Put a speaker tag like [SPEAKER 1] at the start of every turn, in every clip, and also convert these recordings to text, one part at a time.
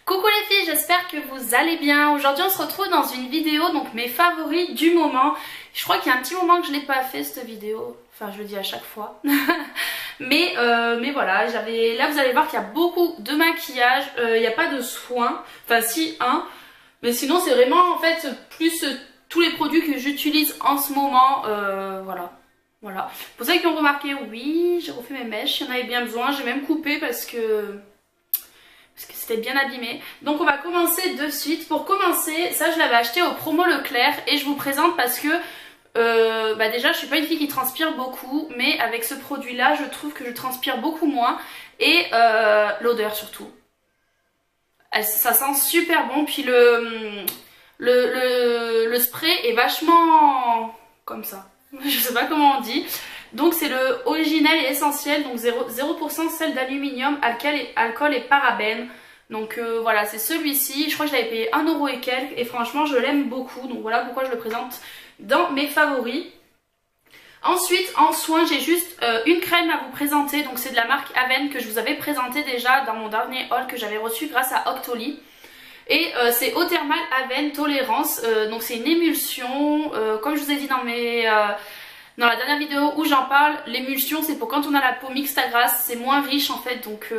[SPEAKER 1] Coucou les filles, j'espère que vous allez bien. Aujourd'hui on se retrouve dans une vidéo, donc mes favoris du moment. Je crois qu'il y a un petit moment que je n'ai pas fait cette vidéo, enfin je le dis à chaque fois. mais voilà, là vous allez voir qu'il y a beaucoup de maquillage, il n'y a pas de soins, enfin si un, mais sinon c'est vraiment en fait plus tous les produits que j'utilise en ce moment, voilà. Pour ceux qui ont remarqué, oui, j'ai refait mes mèches, il y en avait bien besoin, j'ai même coupé parce que c'était bien abîmé. Donc on va commencer de suite. Pour commencer, ça je l'avais acheté au promo Leclerc et je vous présente parce que déjà je suis pas une fille qui transpire beaucoup, mais avec ce produit là je trouve que je transpire beaucoup moins et l'odeur surtout. Ça sent super bon, puis le spray est vachement comme ça. Je sais pas comment on dit. Donc c'est le original et essentiel, donc 0% sel d'aluminium, alcool et parabènes. Donc voilà, c'est celui-ci. Je crois que je l'avais payé 1€ et quelques et franchement je l'aime beaucoup. Donc voilà pourquoi je le présente dans mes favoris. Ensuite en soins j'ai juste une crème à vous présenter. Donc c'est de la marque Aven que je vous avais présenté déjà dans mon dernier haul que j'avais reçu grâce à Octoly. Et c'est Eau Thermale Aven Tolérance, donc c'est une émulsion, comme je vous ai dit dans la dernière vidéo où j'en parle, l'émulsion c'est pour quand on a la peau mixte à grasse, c'est moins riche en fait, donc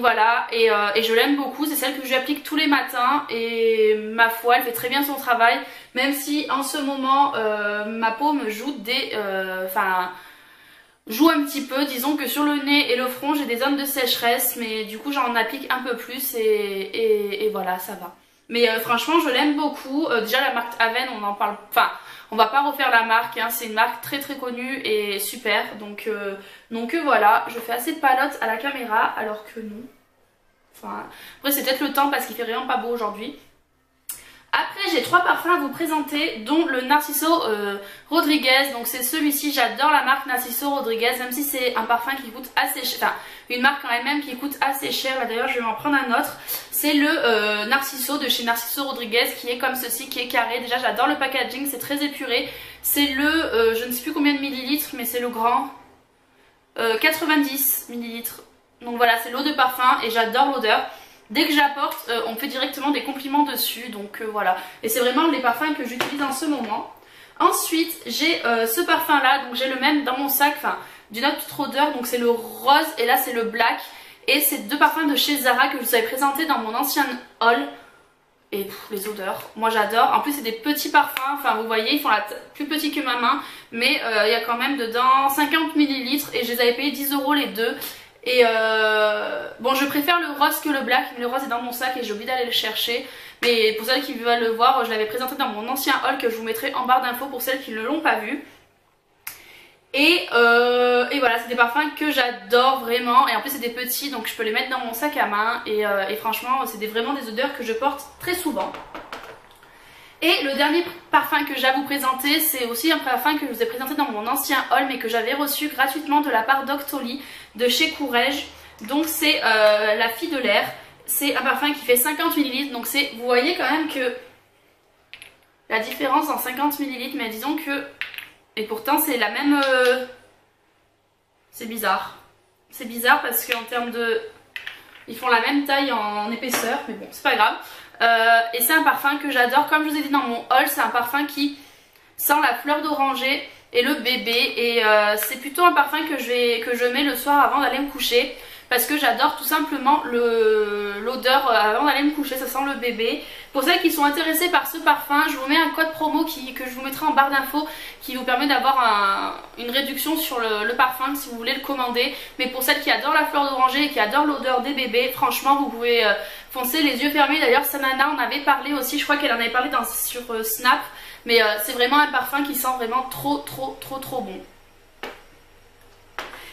[SPEAKER 1] voilà, et je l'aime beaucoup, c'est celle que j'applique tous les matins et ma foi elle fait très bien son travail, même si en ce moment ma peau me joue joue un petit peu, disons que sur le nez et le front j'ai des zones de sécheresse, mais du coup j'en applique un peu plus et voilà, ça va. Mais franchement je l'aime beaucoup, déjà la marque Aven on en parle, enfin on va pas refaire la marque, hein. C'est une marque très très connue et super, donc voilà, je fais assez de palottes à la caméra alors que non. Enfin, après c'est peut-être le temps parce qu'il fait vraiment pas beau aujourd'hui. Après j'ai 3 parfums à vous présenter, dont le Narciso Rodriguez. Donc c'est celui-ci, j'adore la marque Narciso Rodriguez, même si c'est un parfum qui coûte assez cher, enfin une marque quand même qui coûte assez cher. D'ailleurs je vais m'en prendre un autre, c'est le Narciso de chez Narciso Rodriguez qui est comme ceci, qui est carré. Déjà j'adore le packaging, c'est très épuré. C'est le, je ne sais plus combien de millilitres, mais c'est le grand, 90 millilitres. Donc voilà, c'est l'eau de parfum et j'adore l'odeur. Dès que j'apporte, on me fait directement des compliments dessus, donc voilà. Et c'est vraiment les parfums que j'utilise en ce moment. Ensuite, j'ai ce parfum là, donc j'ai le même dans mon sac, enfin d'une autre odeur, donc c'est le rose et là c'est le black. Et c'est 2 parfums de chez Zara que je vous avais présenté dans mon ancien haul. Et les odeurs, moi j'adore. En plus c'est des petits parfums, enfin vous voyez, ils font plus petit que ma main. Mais il y a quand même dedans 50 ml et je les avais payés 10€ les deux. Et bon, je préfère le rose que le black, mais le rose est dans mon sac et j'ai oublié d'aller le chercher. Mais pour celles qui veulent le voir, je l'avais présenté dans mon ancien haul que je vous mettrai en barre d'infos pour celles qui ne l'ont pas vu. Et voilà, c'est des parfums que j'adore vraiment. Et en plus c'est des petits, donc je peux les mettre dans mon sac à main. Et franchement, c'est vraiment des odeurs que je porte très souvent. Et le dernier parfum que j'ai à vous présenter, c'est aussi un parfum que je vous ai présenté dans mon ancien haul, mais que j'avais reçu gratuitement de la part d'Octoly de chez Courrèges. Donc c'est la Fille de l'air. C'est un parfum qui fait 50 ml. Donc vous voyez quand même que la différence en 50 ml, mais disons que... Et pourtant c'est la même... C'est bizarre. C'est bizarre parce qu'en termes de... Ils font la même taille en épaisseur, mais bon, c'est pas grave. Et c'est un parfum que j'adore, comme je vous ai dit dans mon haul, c'est un parfum qui sent la fleur d'oranger et le bébé. Et c'est plutôt un parfum que je mets le soir avant d'aller me coucher. Parce que j'adore tout simplement l'odeur avant d'aller me coucher, ça sent le bébé. Pour celles qui sont intéressées par ce parfum, je vous mets un code promo que je vous mettrai en barre d'infos qui vous permet d'avoir une réduction sur le parfum si vous voulez le commander. Mais pour celles qui adorent la fleur d'oranger et qui adorent l'odeur des bébés, franchement vous pouvez foncer les yeux fermés. D'ailleurs Sanana en avait parlé aussi, je crois qu'elle en avait parlé sur Snap. Mais c'est vraiment un parfum qui sent vraiment trop bon.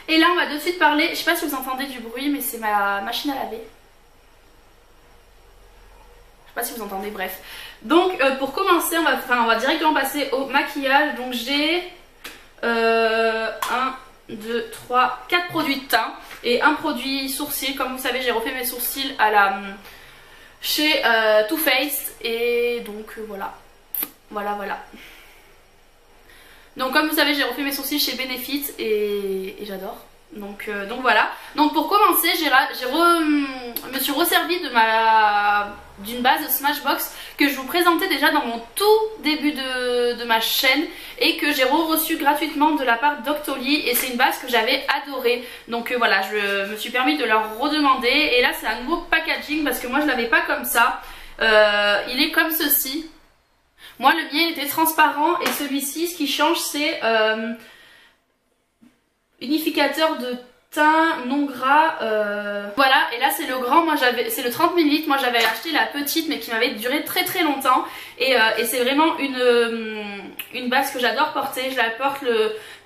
[SPEAKER 1] Et là on va de suite parler, je sais pas si vous entendez du bruit mais c'est ma machine à laver. Je sais pas si vous entendez, bref. Donc pour commencer on va directement passer au maquillage. Donc j'ai 1, 2, 3, 4 produits de teint et un produit sourcil. Comme vous savez j'ai refait mes sourcils chez Too Faced et donc voilà. Donc comme vous savez j'ai refait mes sourcils chez Benefit et j'adore. Donc voilà. Donc pour commencer, me suis resservie d'une base Smashbox que je vous présentais déjà dans mon tout début de ma chaîne et que j'ai reçu gratuitement de la part d'Octoly, et c'est une base que j'avais adorée. Donc voilà, je me suis permis de leur redemander, et là c'est un nouveau packaging parce que moi je l'avais pas comme ça. Il est comme ceci. Moi le mien était transparent, et celui-ci, ce qui change, c'est unificateur de teint non gras. Voilà, et là c'est le grand, moi c'est le 30 ml, moi j'avais acheté la petite mais qui m'avait duré très très longtemps, et c'est vraiment une base que j'adore porter. Je la porte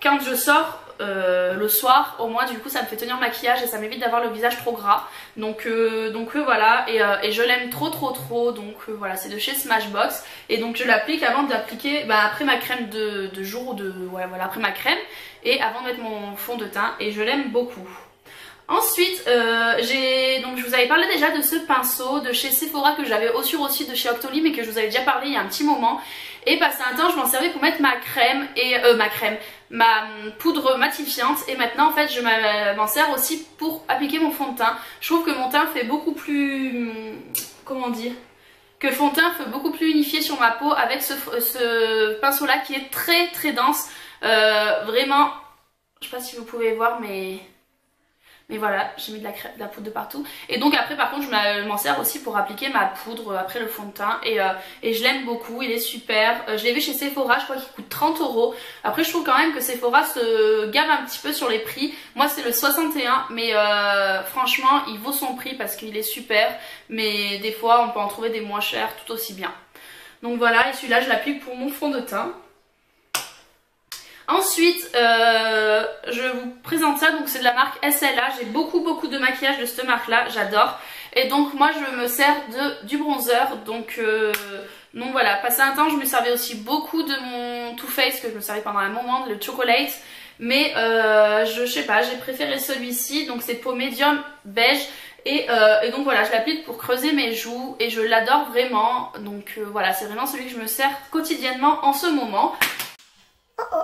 [SPEAKER 1] quand je sors le soir, au moins du coup ça me fait tenir le maquillage et ça m'évite d'avoir le visage trop gras. Donc voilà, et je l'aime trop. Donc voilà, c'est de chez Smashbox, et donc je l'applique avant d'appliquer, après ma crème de jour, voilà, après ma crème et avant de mettre mon fond de teint, et je l'aime beaucoup. Ensuite, donc je vous avais parlé déjà de ce pinceau de chez Sephora que j'avais aussi de chez Octoly, mais que je vous avais déjà parlé il y a un petit moment. Et passé un temps, je m'en servais pour mettre ma crème et ma poudre matifiante. Et maintenant, en fait, je m'en sers aussi pour appliquer mon fond de teint. Je trouve que mon teint fait beaucoup plus, comment dire, que le fond de teint fait beaucoup plus unifié sur ma peau avec ce pinceau-là qui est très très dense. Vraiment, je sais pas si vous pouvez voir, mais voilà, j'ai mis de la poudre de partout. Et donc après, par contre, je m'en sers aussi pour appliquer ma poudre après le fond de teint, et je l'aime beaucoup, il est super. Je l'ai vu chez Sephora, je crois qu'il coûte 30 €. Après, je trouve quand même que Sephora se gave un petit peu sur les prix. Moi c'est le 61, mais franchement il vaut son prix parce qu'il est super, mais des fois on peut en trouver des moins chers tout aussi bien. Donc voilà, et celui-là je l'applique pour mon fond de teint. Ensuite, je vous présente ça, donc c'est de la marque SLA. J'ai beaucoup de maquillage de cette marque là, j'adore. Et donc moi je me sers du bronzer, donc voilà, passé un temps je me servais aussi beaucoup de mon Too Faced, que je me servais pendant un moment, le Chocolate. Mais je sais pas, j'ai préféré celui-ci, donc c'est peau médium beige. Et donc voilà, je l'applique pour creuser mes joues et je l'adore vraiment. Donc voilà, c'est vraiment celui que je me sers quotidiennement en ce moment. Oh oh,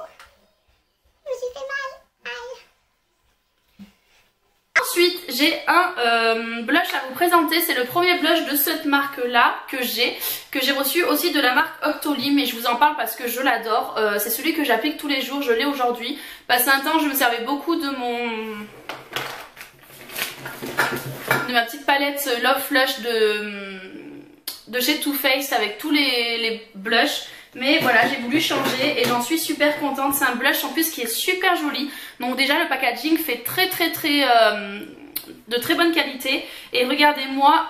[SPEAKER 1] je me suis fait mal, aïe. Ensuite, j'ai un blush à vous présenter. C'est le premier blush de cette marque-là que j'ai reçu aussi de la marque Octoly, mais je vous en parle parce que je l'adore. C'est celui que j'applique tous les jours, je l'ai aujourd'hui. Passé un temps, je me servais beaucoup de ma petite palette Love Flush de chez Too Faced avec tous les blushs. Mais voilà, j'ai voulu changer et j'en suis super contente. C'est un blush en plus qui est super joli. Donc déjà le packaging fait de très bonne qualité. Et regardez-moi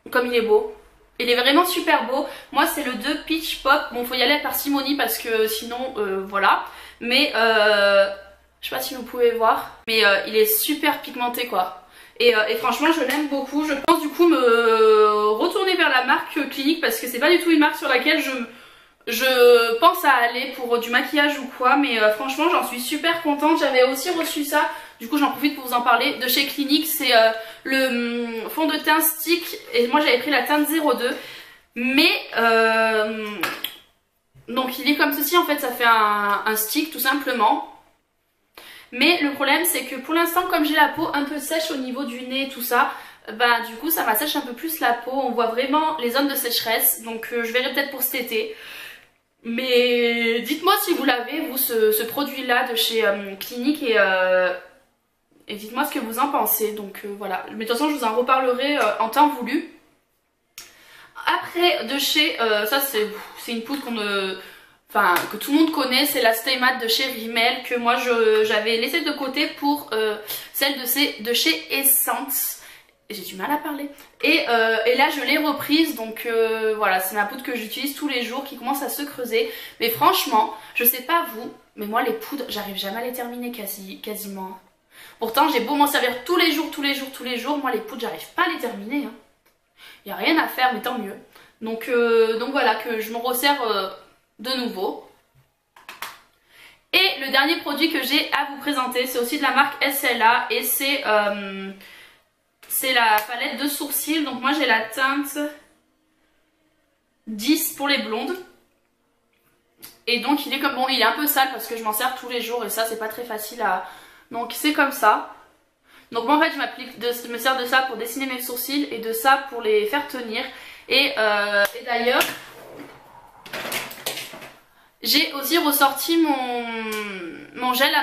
[SPEAKER 1] comme il est beau. Il est vraiment super beau. Moi c'est le 2 Peach Pop. Bon, faut y aller à parcimonie parce que sinon voilà. Mais je sais pas si vous pouvez voir, mais il est super pigmenté quoi. Et franchement je l'aime beaucoup. Je pense du coup me retourner vers la marque Clinique parce que c'est pas du tout une marque sur laquelle je pense à aller pour du maquillage ou quoi. Mais franchement j'en suis super contente. J'avais aussi reçu ça, du coup j'en profite pour vous en parler, de chez Clinique. C'est le fond de teint stick, et moi j'avais pris la teinte 02. Mais donc il est comme ceci en fait, ça fait un stick tout simplement. Mais le problème c'est que pour l'instant, comme j'ai la peau un peu sèche au niveau du nez tout ça, bah du coup ça m'assèche un peu plus la peau. On voit vraiment les zones de sécheresse. Donc je verrai peut-être pour cet été. Mais dites-moi si vous l'avez vous ce produit là de chez Clinique, et dites-moi ce que vous en pensez. Donc voilà, mais de toute façon je vous en reparlerai en temps voulu. Après de chez, ça c'est une poudre que tout le monde connaît, c'est la Stay Matte de chez Rimmel, que moi j'avais laissé de côté pour celle de chez Essence. J'ai du mal à parler. Et là je l'ai reprise, donc voilà, c'est ma poudre que j'utilise tous les jours qui commence à se creuser. Mais franchement, je sais pas vous, mais moi les poudres, j'arrive jamais à les terminer quasiment. Pourtant j'ai beau m'en servir tous les jours, moi les poudres j'arrive pas à les terminer. Hein. Y a rien à faire, mais tant mieux. Donc voilà, que je me resserre de nouveau. Et le dernier produit que j'ai à vous présenter, c'est aussi de la marque SLA, et c'est la palette de sourcils. Donc moi j'ai la teinte 10 pour les blondes. Et donc il est comme, bon, il est un peu sale parce que je m'en sers tous les jours et ça c'est pas très facile Donc c'est comme ça. Donc moi en fait je me sers de ça pour dessiner mes sourcils et de ça pour les faire tenir. Et d'ailleurs j'ai aussi ressorti mon gel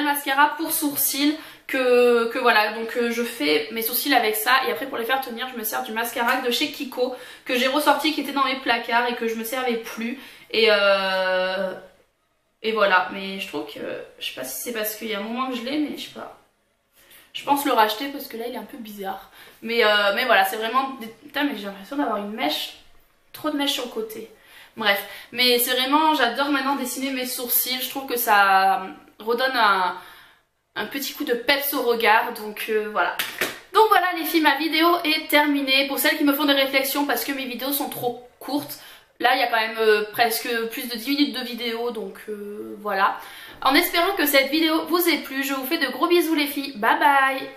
[SPEAKER 1] mascara pour sourcils que voilà, donc je fais mes sourcils avec ça et après pour les faire tenir je me sers du mascara de chez Kiko que j'ai ressorti, qui était dans mes placards et que je me servais plus et voilà. Mais je trouve que, je sais pas si c'est parce qu'il y a un moment que je l'ai, mais je sais pas, je pense le racheter parce que là il est un peu bizarre, mais voilà, c'est vraiment putain, mais j'ai l'impression d'avoir une mèche, trop de mèches sur le côté. Bref, mais c'est vraiment, j'adore maintenant dessiner mes sourcils, je trouve que ça redonne un petit coup de peps au regard, donc voilà. Donc voilà les filles, ma vidéo est terminée. Pour celles qui me font des réflexions parce que mes vidéos sont trop courtes, là il y a quand même presque plus de 10 minutes de vidéo, donc voilà. En espérant que cette vidéo vous ait plu, je vous fais de gros bisous les filles, bye bye.